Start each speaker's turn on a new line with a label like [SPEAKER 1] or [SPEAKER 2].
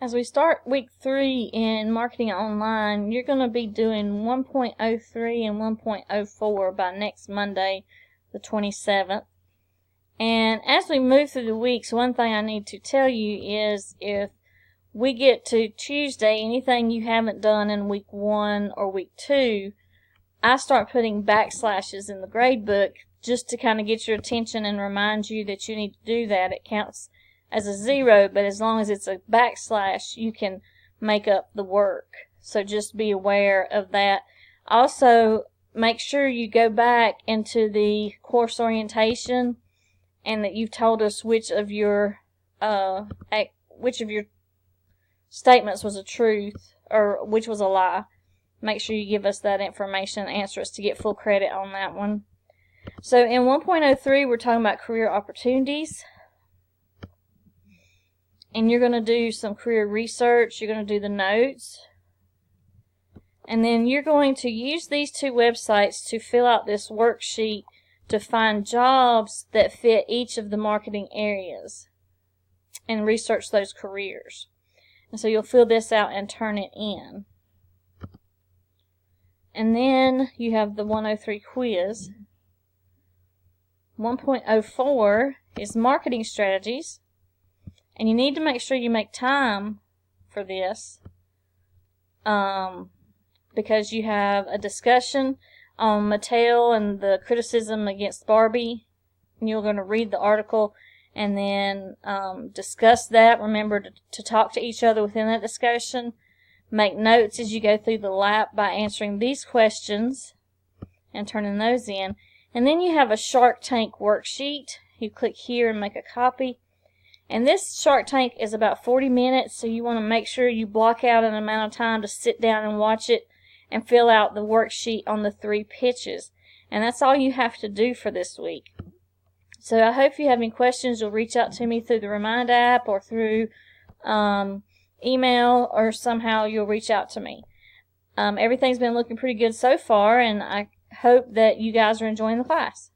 [SPEAKER 1] As we start week 3 in marketing online, you're going to be doing 1.03 and 1.04 by next Monday, the 27th. And as we move through the weeks, one thing I need to tell you is if we get to Tuesday, anything you haven't done in week 1 or week 2, I start putting backslashes in the grade book just to kind of get your attention and remind you that you need to do that. It counts as a 0, but as long as it's a backslash, you can make up the work. So just be aware of that. Also, make sure you go back into the course orientation and that you've told us which of your statements was a truth or which was a lie. Make sure you give us that information and answer us to get full credit on that one. So in 1.03, we're talking about career opportunities. And you're going to do some career research. You're going to do the notes. And then you're going to use these 2 websites to fill out this worksheet to find jobs that fit each of the marketing areas and research those careers. And so you'll fill this out and turn it in. And then you have the 103 quiz. 1.04 is marketing strategies. And you need to make sure you make time for this because you have a discussion on Mattel and the criticism against Barbie. And you're going to read the article and then discuss that. Remember to talk to each other within that discussion. Make notes as you go through the lap by answering these questions and turning those in. And then you have a Shark Tank worksheet. You click here and make a copy. And this Shark Tank is about 40 minutes, so you want to make sure you block out an amount of time to sit down and watch it and fill out the worksheet on the 3 pitches. And that's all you have to do for this week. So I hope if you have any questions, you'll reach out to me through the Remind app or through email, or somehow you'll reach out to me. Everything's been looking pretty good so far, and I hope that you guys are enjoying the class.